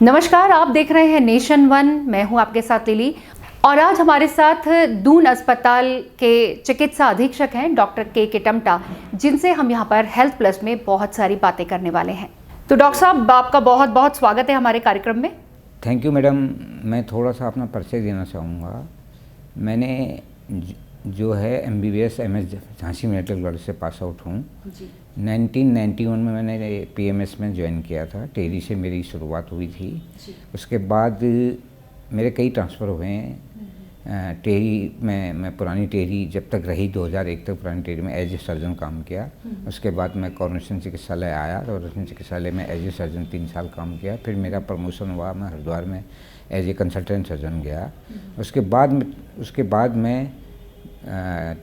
नमस्कार, आप देख रहे हैं नेशन वन। मैं हूं आपके साथ लिली और आज हमारे साथ दून अस्पताल के चिकित्सा अधीक्षक हैं डॉक्टर के टमटा, जिनसे हम यहां पर हेल्थ प्लस में बहुत सारी बातें करने वाले हैं। तो डॉक्टर साहब, आपका बहुत बहुत स्वागत है हमारे कार्यक्रम में। Thank you madam. मैं थोड़ा सा अपना परिचय देना चाहूँगा। मैंने जो है MBBS MS Jhansi medical college से पास आउट हूँ। 1991 में मैंने PMS में ज्वाइन किया था। टेरी से मेरी शुरुआत हुई थी। उसके बाद मेरे कई ट्रांसफ़र हुए हैं। टेरी में मैं पुरानी टेरी जब तक रही 2001 तक पुरानी टेरी में एज ए सर्जन काम किया। उसके बाद मैं कॉर्पोरेशन चिकित्सालय आया। कॉर्पोरेशन चिकित्सालय में एज ए सर्जन 3 साल काम किया। फिर मेरा प्रमोशन हुआ, मैं हरिद्वार में एज ए कंसल्टेंट सर्जन गया। उसके बाद मैं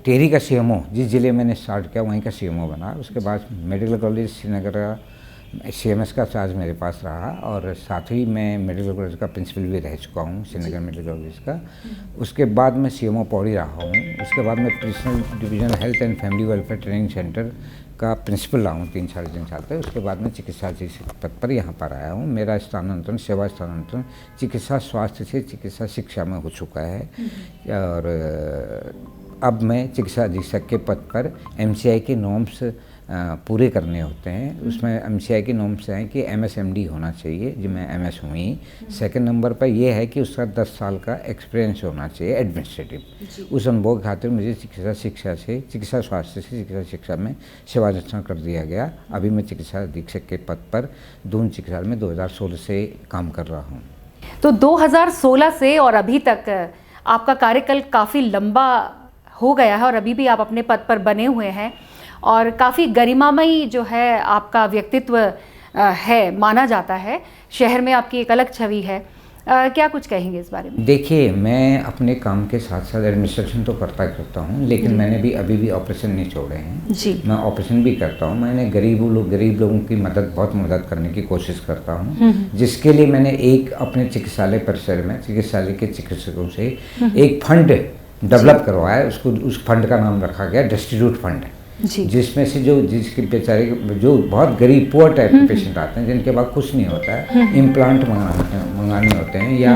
टेरी का CMO, जिस ज़िले मैंने स्टार्ट किया वहीं का CMO बना। उसके बाद मेडिकल कॉलेज श्रीनगर का CMS का चार्ज मेरे पास रहा और साथ ही मैं मेडिकल कॉलेज का प्रिंसिपल भी रह चुका हूँ, श्रीनगर मेडिकल कॉलेज का। उसके बाद मैं CMO पौड़ी रहा हूँ। उसके बाद मैं principal division health and family welfare training centre का प्रिंसिपल रहा हूँ 3-3.5 साल तक। उसके बाद मैं चिकित्सा पद पर यहाँ पर आया हूँ। मेरा स्थानांतरण, सेवा स्थानांतरण चिकित्सा स्वास्थ्य से चिकित्सा शिक्षा में हो चुका है और अब मैं चिकित्सा अधीक्षक के पद पर MCI के नॉर्म्स पूरे करने होते हैं। उसमें MCI के नॉर्म्स हैं कि MSMD होना चाहिए, जो मैं MS हूँ ही। सेकंड नंबर पर यह है कि उसका 10 साल का एक्सपीरियंस होना चाहिए एडमिनिस्ट्रेटिव। उस अनुभव के खातिर मुझे चिकित्सा स्वास्थ्य से चिकित्सा शिक्षा में सेवानिवृत्त कर दिया गया। अभी मैं चिकित्सा अधीक्षक के पद पर दून चिकित्सालय में 2016 से काम कर रहा हूँ। तो 2016 से और अभी तक आपका कार्यकाल काफ़ी लंबा हो गया है और अभी भी आप अपने पद पर बने हुए हैं और काफ़ी गरिमामयी जो है आपका व्यक्तित्व है, माना जाता है। शहर में आपकी एक अलग छवि है। क्या कुछ कहेंगे इस बारे में? देखिए, मैं अपने काम के साथ साथ एडमिनिस्ट्रेशन तो करता हूँ, लेकिन मैंने भी अभी भी ऑपरेशन नहीं छोड़े हैं जी। मैं ऑपरेशन भी करता हूँ। मैंने गरीब लोगों की बहुत मदद करने की कोशिश करता हूँ, जिसके लिए मैंने एक अपने चिकित्सालय परिसर में चिकित्सालय के चिकित्सकों से एक फंड डेवलप करवाया। उस फंड का नाम रखा गया डिस्ट्रीब्यूट फंड, जिसमें से जिसके बेचारे जो बहुत गरीब पुअर टाइप के पेशेंट आते हैं, जिनके पास कुछ नहीं होता है, इम्प्लांट मंगाने होते हैं या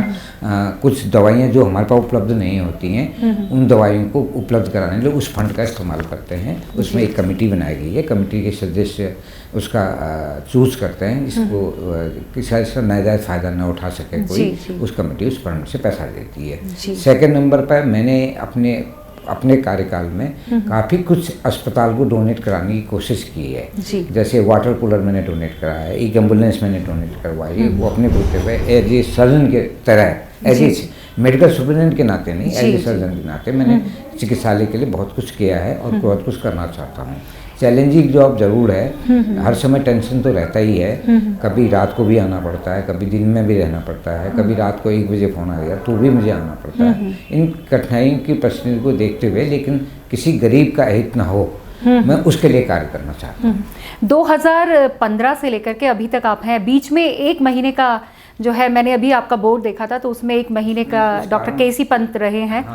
कुछ दवाइयाँ जो हमारे पास उपलब्ध नहीं होती हैं, उन दवाइयों को उपलब्ध कराने के लिए उस फंड का इस्तेमाल करते हैं। उसमें एक कमेटी बनाई गई है। कमेटी के सदस्य उसका चूज करते हैं, जिसको किसी नाजायज़ फ़ायदा न उठा सके कोई, उस कमेटी उस फंड से पैसा देती है। सेकेंड नंबर पर मैंने अपने कार्यकाल में काफ़ी कुछ अस्पताल को डोनेट कराने की कोशिश की है। जैसे वाटर कूलर मैंने डोनेट कराया है, एक एम्बुलेंस मैंने डोनेट करवाई है। वो अपने बोलते हुए एज ए सर्जन के तरह, एज ए मेडिकल सुपरिटेंडेंट के नाते नहीं, एज ए सर्जन के नाते मैंने चिकित्सालय के लिए बहुत कुछ किया है और बहुत कुछ करना चाहता हूँ। चैलेंजिंग जॉब ज़रूर है, हर समय टेंशन तो रहता ही है। कभी रात को भी आना पड़ता है, कभी दिन में भी रहना पड़ता है, कभी रात को 1 बजे फ़ोन आ गया तो भी मुझे आना पड़ता है। इन कठिनाइयों की परिस्थिति को देखते हुए, लेकिन किसी गरीब का अहित ना हो, मैं उसके लिए कार्य करना चाहता हूँ। 2015 से लेकर के अभी तक आप हैं। बीच में 1 महीने का जो है, मैंने अभी आपका बोर्ड देखा था, तो उसमें 1 महीने का डॉक्टर KC पंत रहे हैं।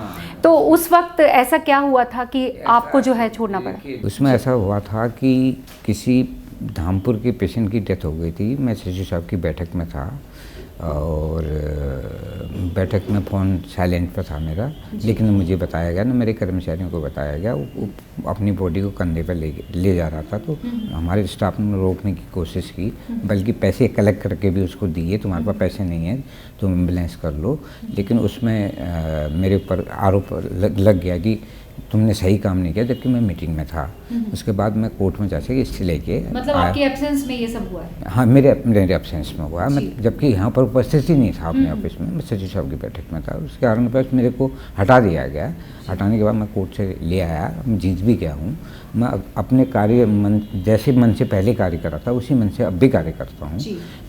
तो उस वक्त ऐसा क्या हुआ था कि आपको जो है छोड़ना पड़ा? उसमें ऐसा हुआ था कि किसी धामपुर के पेशेंट की डेथ हो गई थी। मैं सचिव साहब की बैठक में था और बैठक में फ़ोन साइलेंट पर था मेरा, लेकिन मुझे बताया गया ना, मेरे कर्मचारियों को बताया गया, वो अपनी बॉडी को कंधे पर ले जा रहा था। तो हमारे स्टाफ ने रोकने की कोशिश की, बल्कि पैसे कलेक्ट करके भी उसको दिए। तुम्हारे पास पैसे नहीं हैं तो एम्बुलेंस कर लो। लेकिन उसमें मेरे ऊपर आरोप लग गया कि तुमने सही काम नहीं किया, जबकि मैं मीटिंग में था। उसके बाद मैं कोर्ट में जाके इससे लेके मतलब आपके एब्सेंस में ये सब हुआ है? हाँ, मेरे एब्सेंस में हुआ। मैं जबकि यहाँ पर उपस्थित ही नहीं था अपने ऑफिस में, मैं सचिव साहब की बैठक में था। उसके कारण पर मेरे को हटा दिया गया। हटाने के बाद मैं कोर्ट से ले आया, मैं जीत भी गया हूँ। मैं अपने जैसे मन से पहले कार्य कर रहा था, उसी मन से अब भी कार्य करता हूँ।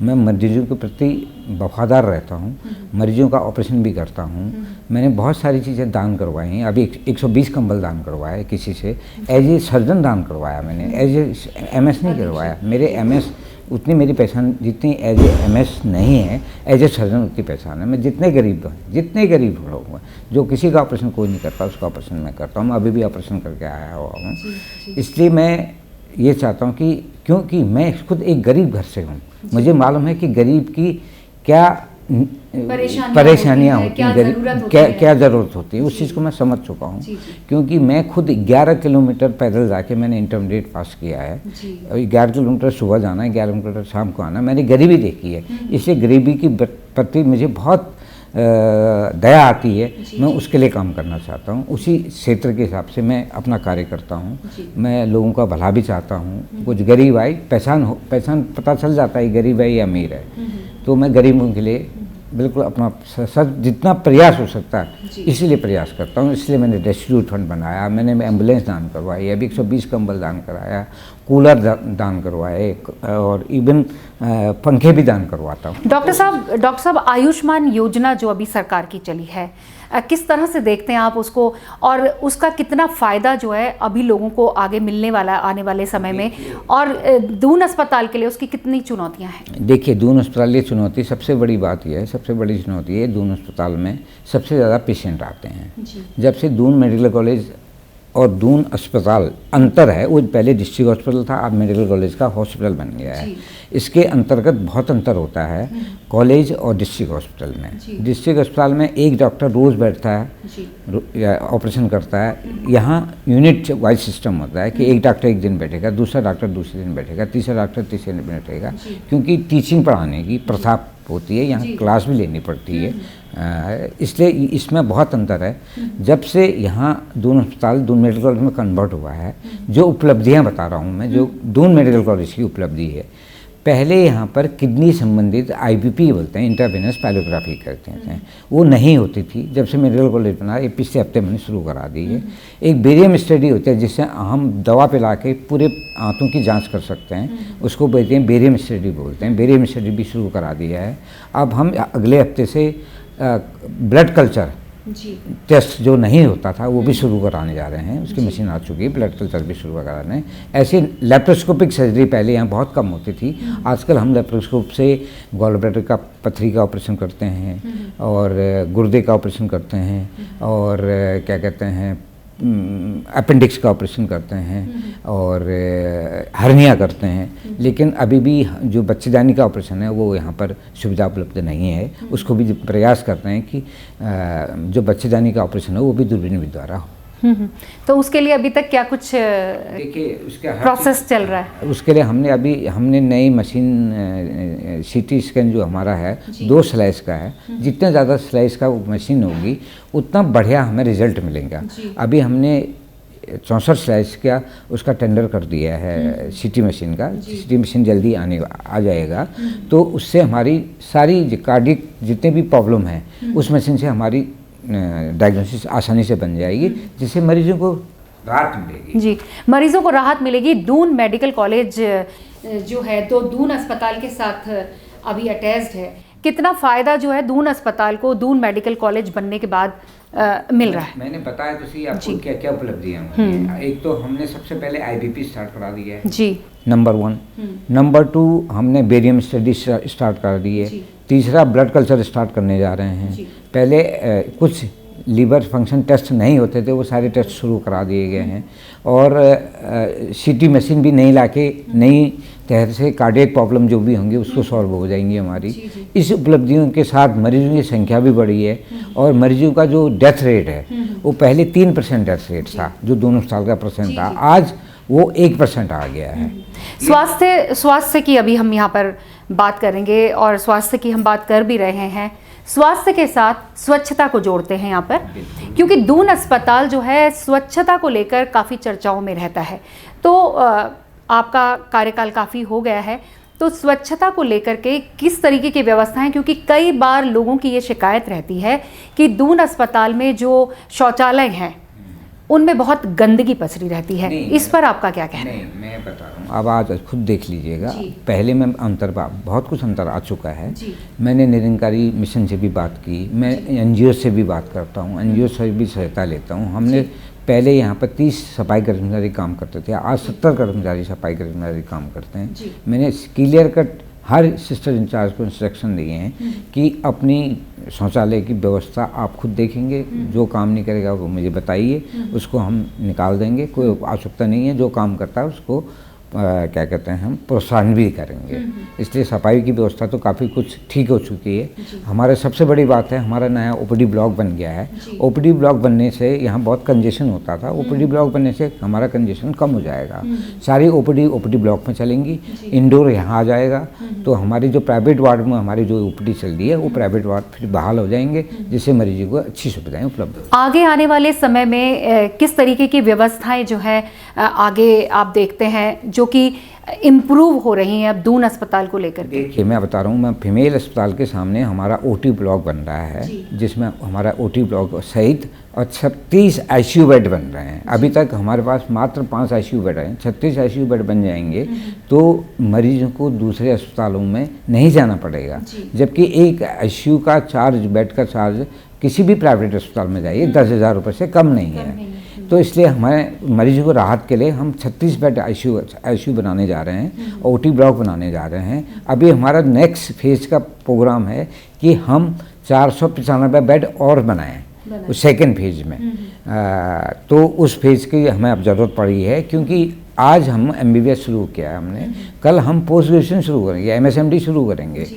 मैं मरीजों के प्रति वफादार रहता हूँ, मरीजों का ऑपरेशन भी करता हूँ। मैंने बहुत सारी चीज़ें दान करवाई हैं। अभी 120 कंबल दान करवाए किसी से, एज ए सर्जन दान करवाया मैंने, एज ए MS नहीं करवाया। मेरे MS उतनी मेरी पहचान जितनी एज ए MS नहीं है, एज ए सर्जन उतनी पहचान है। मैं जितने गरीब लोग हैं, जो किसी का ऑपरेशन कोई नहीं करता, उसका ऑपरेशन मैं करता हूँ। मैं अभी भी ऑपरेशन करके आया हुआ हूँ। इसलिए मैं ये चाहता हूँ कि क्योंकि मैं खुद एक गरीब घर से हूँ, मुझे मालूम है कि गरीब की क्या परेशानियां होती हैं, क्या ज़रूरत होती है, उस चीज़ को मैं समझ चुका हूँ। क्योंकि मैं खुद 11 किलोमीटर पैदल जाके मैंने इंटरमीडिएट पास किया है। 11 किलोमीटर सुबह जाना है, 11 किलोमीटर शाम को आना। मैंने गरीबी देखी है, इसलिए गरीबी की प्रति मुझे बहुत दया आती है। मैं उसके लिए काम करना चाहता हूँ, उसी क्षेत्र के हिसाब से मैं अपना कार्य करता हूँ। मैं लोगों का भला भी चाहता हूँ। कुछ गरीब आई पहचान पता चल जाता है गरीब है या अमीर है, तो मैं गरीबों के लिए बिल्कुल अपना जितना प्रयास हो सकता है इसीलिए प्रयास करता हूँ। इसलिए मैंने रेस्क्यू फंड बनाया, मैंने एम्बुलेंस दान करवाई, अभी 120 कंबल दान कराया, कूलर दान करवाए और इवन पंखे भी दान करवाता हूँ। डॉक्टर साहब आयुष्मान योजना जो अभी सरकार की चली है, किस तरह से देखते हैं आप उसको, और उसका कितना फ़ायदा जो है अभी लोगों को आगे मिलने वाला है आने वाले समय में, और दून अस्पताल के लिए उसकी कितनी चुनौतियां हैं? देखिए, दून अस्पताल की चुनौती सबसे बड़ी बात यह है, सबसे बड़ी चुनौती है दून अस्पताल में सबसे ज़्यादा पेशेंट आते हैं। जब से दून मेडिकल कॉलेज और दून अस्पताल अंतर है, वो पहले डिस्ट्रिक्ट हॉस्पिटल था, अब मेडिकल कॉलेज का हॉस्पिटल बन गया है। इसके अंतर्गत बहुत अंतर होता है कॉलेज और डिस्ट्रिक्ट हॉस्पिटल में। डिस्ट्रिक्ट अस्पताल में एक डॉक्टर रोज़ बैठता है, ऑपरेशन करता है। यहाँ यूनिट वाइज सिस्टम होता है कि एक डॉक्टर एक दिन बैठेगा, दूसरा डॉक्टर दूसरे दिन बैठेगा, तीसरा डॉक्टर तीसरे दिन बैठेगा, क्योंकि टीचिंग पढ़ाने की प्रथा होती है, यहाँ क्लास भी लेनी पड़ती है। इसलिए इसमें बहुत अंतर है। जब से यहाँ दून अस्पताल दून मेडिकल कॉलेज में कन्वर्ट हुआ है, जो उपलब्धियाँ बता रहा हूँ मैं, जो दून मेडिकल कॉलेज की उपलब्धि है, पहले यहाँ पर किडनी संबंधित IVP बोलते हैं, इंट्रावेनस पायलोग्राफी करते हैं, वो नहीं होती थी। जब से मेडिकल कॉलेज बना, ये पिछले हफ्ते मैंने शुरू करा दी है। एक बेरियम स्टडी होता है जिससे हम दवा पिला के पूरे आंतों की जांच कर सकते हैं, उसको बोलते हैं बेरियम स्टडी बोलते हैं। बेरियम स्टडी भी शुरू करा दिया है। अब हम अगले हफ्ते से ब्लड कल्चर टेस्ट जो नहीं होता था वो भी शुरू कराने जा रहे हैं, उसकी मशीन आ चुकी है, ब्लड कल्चर भी शुरू करा रहे हैं। ऐसे लेप्रोस्कोपिक सर्जरी पहले यहाँ बहुत कम होती थी, आजकल हम लेप्रोस्कोप से गॉल ब्लैडर का पथरी का ऑपरेशन करते हैं, और गुर्दे का ऑपरेशन करते हैं, और क्या कहते हैं अपेंडिक्स का ऑपरेशन करते हैं, और हर्निया करते हैं। लेकिन अभी भी जो बच्चेदानी का ऑपरेशन है वो यहाँ पर सुविधा उपलब्ध नहीं है। उसको भी प्रयास करते हैं कि जो बच्चेदानी का ऑपरेशन है वो भी दूरबीन द्वारा हो। तो उसके लिए अभी तक क्या कुछ देखिए उसका प्रोसेस चल रहा है? उसके लिए हमने नई मशीन CT स्कैन जो हमारा है 2 स्लाइस का है। जितने ज़्यादा स्लाइस का वो मशीन होगी उतना बढ़िया हमें रिजल्ट मिलेगा। अभी हमने 64 स्लाइस का उसका टेंडर कर दिया है CT मशीन का। CT मशीन जल्दी आ जाएगा, तो उससे हमारी सारी कार्डियक जितने भी प्रॉब्लम है उस मशीन से हमारी डायग्नोसिस आसानी से बन जाएगी, जिससे मरीजों को राहत मिलेगी। जी, मरीजों को राहत मिलेगी। दून मेडिकल कॉलेज जो है तो दून अस्पताल के साथ अभी अटैच्ड है। कितना फ़ायदा जो है दून अस्पताल को दून मेडिकल कॉलेज बनने के बाद मिल रहा है? मैंने बताया तो सही आपको क्या क्या उपलब्धियाँ हैं। एक तो हमने सबसे पहले IVP स्टार्ट करा दिया है जी, नंबर 1। नंबर 2 हमने बेरियम स्टडी स्टार्ट कर दी है। तीसरा ब्लड कल्चर स्टार्ट करने जा रहे हैं। पहले कुछ लीवर फंक्शन टेस्ट नहीं होते थे, वो सारे टेस्ट शुरू करा दिए गए हैं। और CT मशीन भी नहीं लाके नई तरह से कार्डियक प्रॉब्लम जो भी होंगी उसको सॉल्व हो जाएंगी हमारी। इस उपलब्धियों के साथ मरीजों की संख्या भी बढ़ी है, और मरीजों का जो डेथ रेट है वो पहले 3% डेथ रेट था, जो दोनों साल का % था, आज वो 1% आ गया है। स्वास्थ्य की अभी हम यहाँ पर बात करेंगे, और स्वास्थ्य की हम बात कर भी रहे हैं। स्वास्थ्य के साथ स्वच्छता को जोड़ते हैं यहाँ पर, क्योंकि दून अस्पताल जो है स्वच्छता को लेकर काफ़ी चर्चाओं में रहता है। तो आपका कार्यकाल काफ़ी हो गया है, तो स्वच्छता को लेकर के किस तरीके की व्यवस्थाएं, क्योंकि कई बार लोगों की ये शिकायत रहती है कि दून अस्पताल में जो शौचालय हैं उनमें बहुत गंदगी पसरी रहती है। इस पर आपका क्या कहना है? नहीं, मैं बता रहा हूँ, अब आज खुद देख लीजिएगा। पहले में बहुत कुछ अंतर आ चुका है। मैंने निरंकारी मिशन से भी बात की, मैं NGO से भी बात करता हूँ, NGO से भी सहायता लेता हूँ। हमने पहले यहाँ पर 30 सफाई कर्मचारी काम करते थे, आज 70 कर्मचारी सफाई कर्मचारी काम करते हैं। मैंने क्लियर कट हर सिस्टर इंचार्ज को इंस्ट्रक्शन दिए हैं कि अपनी शौचालय की व्यवस्था आप खुद देखेंगे, जो काम नहीं करेगा वो मुझे बताइए, उसको हम निकाल देंगे, कोई आवश्यकता नहीं है। जो काम करता है उसको क्या कहते हैं, हम प्रोत्साहन भी करेंगे। इसलिए सफाई की व्यवस्था तो काफ़ी कुछ ठीक हो चुकी है। हमारे सबसे बड़ी बात है, हमारा नया ओपीडी ब्लॉक बन गया है। ओपीडी ब्लॉक बनने से यहाँ बहुत कंजेशन होता था, ओपीडी ब्लॉक बनने से हमारा कंजेशन कम हो जाएगा। सारी ओपीडी ब्लॉक में चलेंगी, इंडोर यहाँ आ जाएगा, तो हमारी जो प्राइवेट वार्ड में हमारी जो ओपीडी चल रही है वो प्राइवेट वार्ड फिर बहाल हो जाएंगे, जिससे मरीजों को अच्छी सुविधाएँ उपलब्ध हो। आगे आने वाले समय में किस तरीके की व्यवस्थाएं जो है आगे आप देखते हैं जो कि इम्प्रूव हो रही हैं अब दून अस्पताल को लेकर के? देखिए, मैं बता रहा हूँ, मैं फीमेल अस्पताल के सामने हमारा ओटी ब्लॉक बन रहा है, जिसमें हमारा ओटी ब्लॉक सहित और 36 आईसीयू बेड बन रहे हैं। अभी तक हमारे पास मात्र 5 आईसीयू बेड हैं। 36 आईसीयू बेड बन जाएंगे तो मरीजों को दूसरे अस्पतालों में नहीं जाना पड़ेगा। जबकि एक आईसीयू का चार्ज, बेड का चार्ज किसी भी प्राइवेट अस्पताल में जाइए 10,000 रुपये से कम नहीं है। तो इसलिए हमारे मरीजों को राहत के लिए हम 36 बेड आईसीयू बनाने जा रहे हैं, ओटी ब्लॉक बनाने जा रहे हैं। अभी हमारा नेक्स्ट फेज का प्रोग्राम है कि हम 495 बेड और बनाएं उस सेकेंड फेज में। तो उस फेज की हमें अब ज़रूरत पड़ी है, क्योंकि आज हम एमबीबीएस शुरू किया है हमने, कल हम पोस्ट ग्रेजुएशन शुरू करेंगे, एमएसएमडी शुरू करेंगे।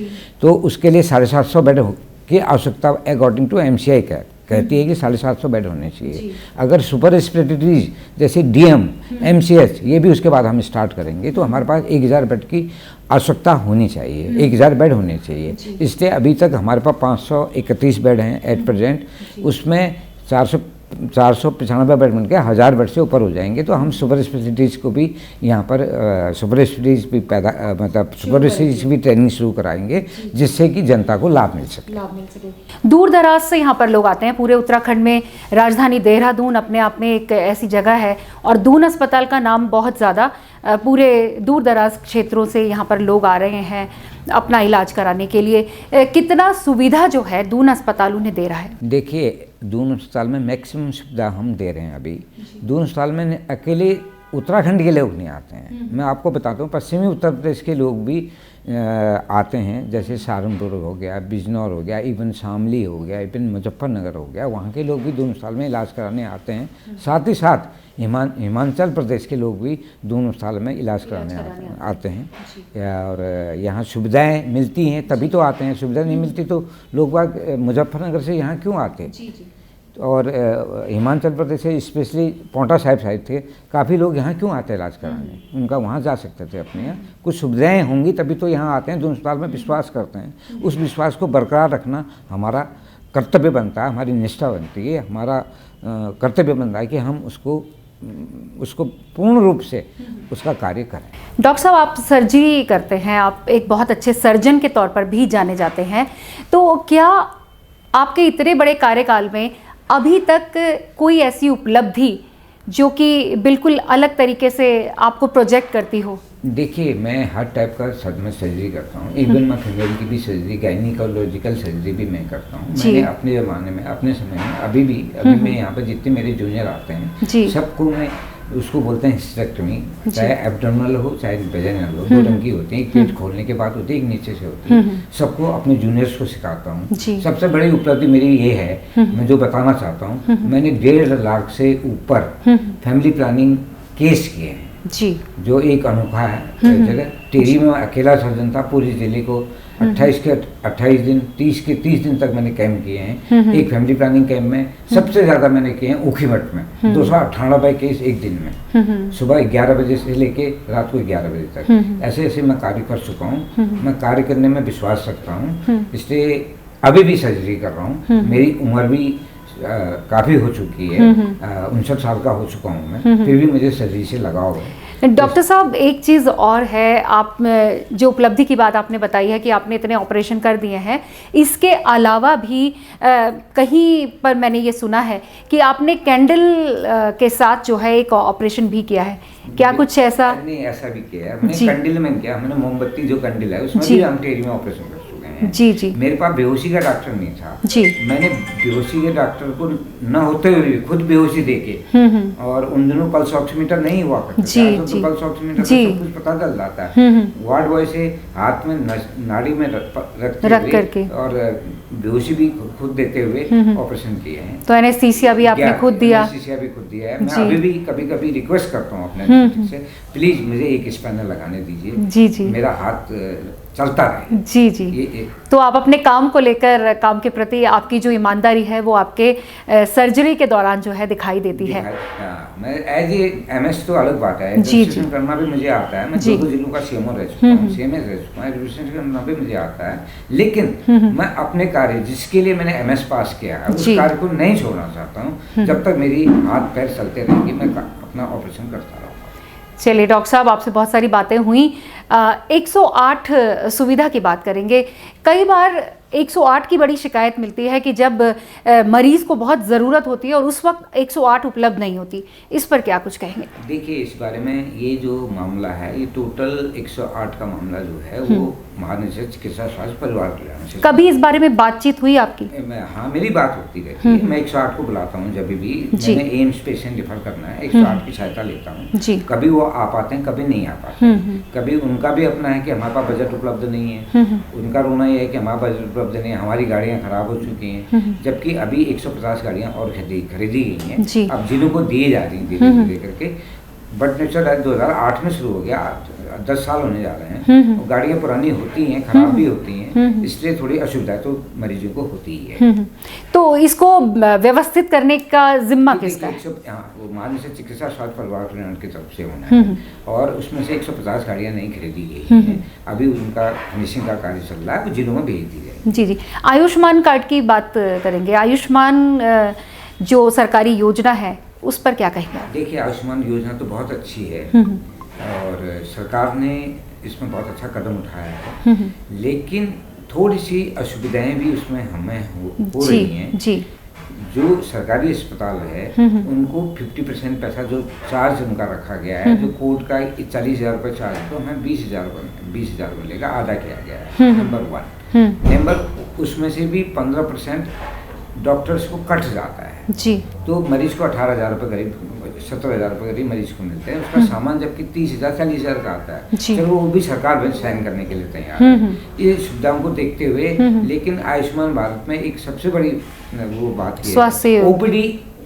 तो उसके लिए 750 बेड की आवश्यकता अकॉर्डिंग टू एमसीआई कहती है कि 750 बेड होने चाहिए। अगर सुपर स्पेशलिटीज जैसे डीएम, एमसीएच, ये भी उसके बाद हम स्टार्ट करेंगे, तो हमारे पास 1000 बेड की आवश्यकता होनी चाहिए, 1000 बेड होने चाहिए। इसलिए अभी तक हमारे पास 531 बेड हैं एट प्रेजेंट, उसमें 495 बेड बन के 1000 बेड से ऊपर हो जाएंगे। तो हम सुपर स्पेशलिटीज़ को भी यहाँ पर सुपर स्पेशलिटीज़ भी मतलब सुपर स्पेशलिटीज़ भी ट्रेनिंग शुरू कराएंगे, जिससे कि जनता को लाभ मिल सके। दूर दराज से यहाँ पर लोग आते हैं। पूरे उत्तराखंड में राजधानी देहरादून अपने आप में एक ऐसी जगह है और दून अस्पताल का नाम बहुत ज़्यादा पूरे दूर दराज क्षेत्रों से यहाँ पर लोग आ रहे हैं अपना इलाज कराने के लिए। कितना सुविधा जो है दून अस्पताल उन्हें दे रहा है? देखिए, दून अस्पताल में मैक्सिमम सुविधा हम दे रहे हैं। अभी दून अस्पताल में अकेले उत्तराखंड के लोग नहीं आते हैं, मैं आपको बताता हूँ, पश्चिमी उत्तर प्रदेश के लोग भी आते हैं। जैसे सहारनपुर हो गया, बिजनौर हो गया, इवन शामली हो गया, इवन मुजफ्फरनगर हो गया, वहाँ के लोग भी दून अस्पताल में इलाज कराने आते हैं। साथ ही साथ हिमाचल प्रदेश के लोग भी दून अस्पताल में इलाज कराने आते हैं। और यहाँ सुविधाएं मिलती हैं तभी तो आते हैं, सुविधा नहीं मिलती तो लोग मुजफ्फरनगर से यहाँ क्यों आते? और हिमाचल प्रदेश से स्पेशली पौंटा साहिब साइड थे, काफ़ी लोग यहाँ क्यों आते हैं इलाज कराने? उनका वहाँ जा सकते थे अपने यहाँ। कुछ सुविधाएं होंगी तभी तो यहाँ आते हैं, दून अस्पताल में विश्वास करते हैं। उस विश्वास को बरकरार रखना हमारा कर्तव्य बनता है, हमारी निष्ठा बनती है, हमारा कर्तव्य बनता है कि हम उसको पूर्ण रूप से उसका कार्य करें। डॉक्टर साहब, आप सर्जरी करते हैं, आप एक बहुत अच्छे सर्जन के तौर पर भी जाने जाते हैं, तो क्या आपके इतने बड़े कार्यकाल में अभी तक कोई ऐसी उपलब्धि जो कि बिल्कुल अलग तरीके से आपको प्रोजेक्ट करती हो? देखिए, मैं हर टाइप का सर्जरी करता हूँ। इवन मैं फीमेल की भी सर्जरी, गायनिकोलॉजिकल सर्जरी भी मैं करता हूँ। मैंने अपने ज़माने में, अपने समय में, अभी मैं यहाँ पर जितने मेरे जूनियर आते हैं सबको मैं उसको बोलते हैं हिस्टेरेक्टमी, चाहे एब्डोमिनल हो चाहे वेजाइनल हो, 2 रंग की होती है, एक पेट खोलने के बाद होती है, एक नीचे से होती है। सबको अपने जूनियर्स को सिखाता हूँ। सबसे बड़ी उपलब्धि मेरी ये है, मैं जो बताना चाहता हूँ, मैंने 1.5 लाख से ऊपर फैमिली प्लानिंग केस किए हैं जी, जो एक अनोखा है जगह। टिहरी में अकेला सर्जन था, पूरे जिले को 28 के 28 दिन, 30 के 30 दिन तक मैंने कैंप किए हैं। एक फैमिली प्लानिंग कैंप में सबसे ज़्यादा मैंने किए हैं ऊखीमठ में, 298 केस एक दिन में, सुबह 11 बजे से लेके रात को 11 बजे तक। ऐसे ऐसे मैं कार्य कर चुका हूँ। मैं कार्य करने में विश्वास रखता हूँ, इसलिए अभी भी सर्जरी कर रहा हूँ। मेरी उम्र भी काफ़ी हो चुकी है, 59 साल का हो चुका हूँ मैं, फिर भी मुझे सर्जरी से लगाव है। डॉक्टर साहब, एक चीज़ और है, आप जो उपलब्धि की बात आपने बताई है कि आपने इतने ऑपरेशन कर दिए हैं, इसके अलावा भी कहीं पर मैंने ये सुना है कि आपने कैंडल के साथ जो है एक ऑपरेशन भी किया है, क्या कुछ ऐसा? नहीं, ऐसा भी किया है हमने। कैंडल में क्या, हमने मोमबत्ती जो कैंडल है उसमें भी हम टेरी में ऑपरेशन कर चुके हैं। हैं। जी जी। मेरे पास बेहोशी का डॉक्टर नहीं था जी। मैंने बेहोशी के डॉक्टर को न होते हुए भी खुद बेहोशी देके, और उन दिनों पल्स ऑक्सीमीटर नहीं हुआ करता जी था, जी। तो पल्स ऑक्सीमीटर जी। से सब कुछ पता चल जाता है। वार्ड बॉय से हाथ में नाड़ी में रख करके और बेहोशी भी खुद देते हुए ऑपरेशन किए हैं। तो एनेस्थीसिया भी आपने खुद दिया? एनेस्थीसिया भी खुद दिया है। मैं अभी भी कभी कभी रिक्वेस्ट करता हूँ अपने एनेस्थेटिक से, प्लीज मुझे एक स्पैनर लगाने दीजिए। जी जी। मेरा हाथ चलता रहे। जी जी। तो आप अपने काम को लेकर, काम के प्रति आपकी जो ईमानदारी है वो आपके सर्जरी के दौरान जो है दिखाई देती है। मैं एज ए एमएस तो अलग बात है, जी जी। करना भी मुझे आता है। मैं 2 जिलों का सीएमओ रह चुका हूँ, सीएमएस रह चुका हूँ, एडमिनिस्ट्रेशन करना भी मुझे आता है। लेकिन मैं अपने कार्य जिसके लिए मैंने एमएस पास किया है उस कार्य को नहीं छोड़ना चाहता हूँ। जब तक मेरी हाथ पैर चलते रहेंगे मैं अपना ऑपरेशन करता रहूँगा। चलिए डॉक्टर साहब, आपसे बहुत सारी बातें हुई। 108 सुविधा की बात करेंगे। कई बार 108 की बड़ी शिकायत मिलती है कि जब मरीज को बहुत ज़रूरत होती है और उस वक्त 108 उपलब्ध नहीं होती, इस पर क्या कुछ कहेंगे? देखिए, इस बारे में ये जो मामला है, ये टोटल 108 का मामला जो है वो महानिदेशक चिकित्सा स्वास्थ्य परिवार कल्याण से। कभी इस बारे में बातचीत हुई आपकी? हाँ, मेरी बात होती रहती है। मैं 108 को बुलाता हूँ जब भी मैंने एम्स पेशेंट रिफर करना है, 108 की सहायता लेता हूँ। कभी वो आ पाते हैं, कभी नहीं आ पाते। कभी उनका भी अपना है कि हमारे पास बजट उपलब्ध नहीं है, उनका रोना ये है कि हमारा बजट उपलब्ध नहीं है, हमारी गाड़ियाँ खराब हो चुकी हैं। जबकि अभी 150 गाड़ियाँ और खरीदी गई हैं, अब जिलों को दिए जा रही हैं धीरे धीरे करके। बट नेचर 2008 में शुरू हो गया, 10 साल होने जा रहे हैं। और गाड़ियाँ पुरानी होती हैं, खराब भी होती हैं, इसलिए थोड़ी असुविधा तो मरीजों को होती ही है। तो इसको व्यवस्थित करने का जिम्मा किसका है? वो महानिदेशक चिकित्सा स्वास्थ्य परिवार कल्याण की तरफ से होना है, और उसमें से 150 गाड़ियाँ नहीं खरीदी गई हैं। अभी उनका फिनिशिंग का कार्य चल रहा है, वो जिलों में भेज दी जाएगी। जी जी। आयुष्मान कार्ड की बात करेंगे। आयुष्मान जो सरकारी योजना है उस पर क्या कहेंगे? देखिए, आयुष्मान योजना तो बहुत अच्छी है और सरकार ने इसमें बहुत अच्छा कदम उठाया है, लेकिन थोड़ी सी असुविधाएं भी उसमें हमें हो रही हैं। जी। जो सरकारी अस्पताल है उनको 50% पैसा जो चार्ज उनका रखा गया है, जो कोर्ट का 40,000 रुपये चार्ज, तो हमें 20,000 मिलेगा, आधा किया गया है। नंबर 1। नंबर उसमें से भी 15% डॉक्टर्स को कट जाता है। जी। तो मरीज को 18,000 रुपये करीब, 17,000 रुपये करीब मरीज को मिलते हैं। उसका सामान जबकि 30,000 40,000 का आता है। चलो, वो भी सरकार में साइन करने के लिए तैयार है। ये सुविधाओं को देखते हुए, लेकिन आयुष्मान भारत में एक सबसे बड़ी वो बात है,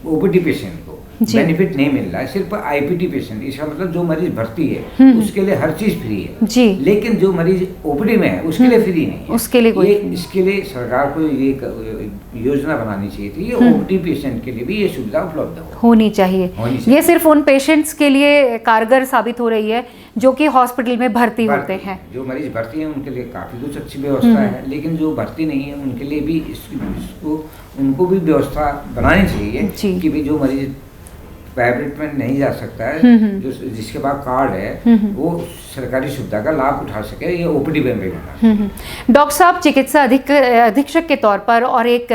ओपीडी पेशेंट को बेनिफिट नहीं मिल रहा है। सिर्फ आईपीडी पेशेंट, इसका मतलब जो मरीज भर्ती है उसके लिए हर चीज फ्री है जी। लेकिन जो मरीज ओपीडी में है उसके लिए फ्री नहीं है। उसके लिए इसके लिए सरकार को ये योजना बनानी चाहिए थी, ये ओपीडी पेशेंट के लिए भी ये सुविधा उपलब्ध होनी चाहिए। ये सिर्फ उन पेशेंट्स के लिए कारगर साबित हो रही है जो कि हॉस्पिटल में भर्ती होते हैं। जो मरीज भर्ती हैं उनके लिए काफी कुछ अच्छी व्यवस्था है, लेकिन जो भर्ती नहीं है उनके लिए भी उनको भी व्यवस्था बनानी चाहिए कि जो मरीज प्राइवेट में नहीं जा सकता है, जो जिसके पास कार्ड है वो सरकारी सुविधा का लाभ उठा सके, ये ओपीडी में भी होना। डॉक्टर साहब, चिकित्सा अधीक्षक के तौर पर और एक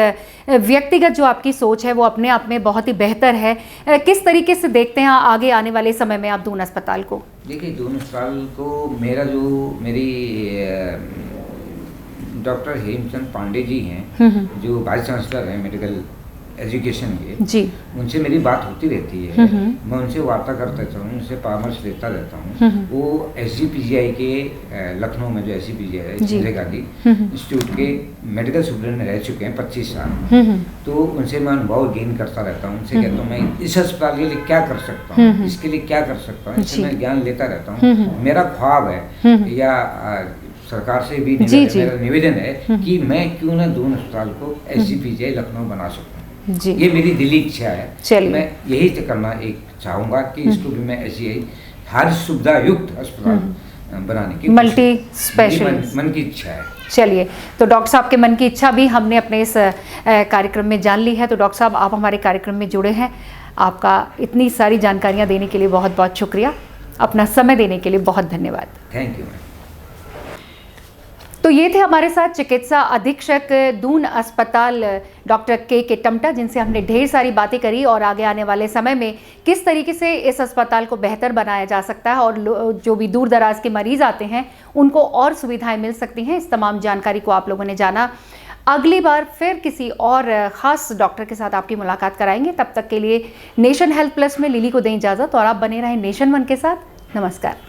व्यक्तिगत जो आपकी सोच है वो अपने आप में बहुत ही बेहतर है, किस तरीके से देखते हैं आगे आने वाले समय में आप दून अस्पताल को? देखिए, दून अस्पताल को मेरी डॉक्टर हेमचंद पांडे जी हैं, जो वाइस चांसलर हैं मेडिकल एजुकेशन के जी, उनसे मेरी बात होती रहती है। मैं उनसे वार्ता करता रहता हूँ, उनसे परामर्श देता रहता हूँ। वो SGPGI के लखनऊ में जो SGPGI इंदिरा इंस्टीट्यूट के मेडिकल सुपरिटेंडेंट रह चुके हैं 25 साल। तो उनसे मैं अनुभव गेन करता रहता हूँ। उनसे कहता हूँ मैं इस अस्पताल के लिए क्या कर सकता हूँ, इसके लिए क्या कर सकता हूँ, इससे मैं ज्ञान लेता रहता हूँ। मेरा ख्वाब है या सरकार से भी मेरा निवेदन है कि मैं क्यों ना दून अस्पताल को SGPGI लखनऊ बना सकूँ जी। ये मेरी दिली इच्छा है। मैं यही करना चाहूँगा कि इसको भी मैं ऐसी हर सुविधा युक्त अस्पताल बनाने की मल्टी स्पेशलिस्ट मन की इच्छा है। चलिए, तो डॉक्टर साहब के मन की इच्छा भी हमने अपने इस कार्यक्रम में जान ली है। तो डॉक्टर साहब, आप हमारे कार्यक्रम में जुड़े हैं, आपका इतनी सारी जानकारियाँ देने के लिए बहुत बहुत शुक्रिया। अपना समय देने के लिए बहुत धन्यवाद। Thank you. तो तो ये थे हमारे साथ चिकित्सा अधीक्षक दून अस्पताल डॉक्टर के टमटा, जिनसे हमने ढेर सारी बातें करी और आगे आने वाले समय में किस तरीके से इस अस्पताल को बेहतर बनाया जा सकता है और जो भी दूर दराज के मरीज आते हैं उनको और सुविधाएं मिल सकती हैं। इस तमाम जानकारी को आप लोगों ने जाना। अगली बार फिर किसी और ख़ास डॉक्टर के साथ आपकी मुलाकात कराएंगे। तब तक के लिए नेशन हेल्थ प्लस में लिली को दें इजाज़त और आप बने रहें नेशन वन के साथ। नमस्कार।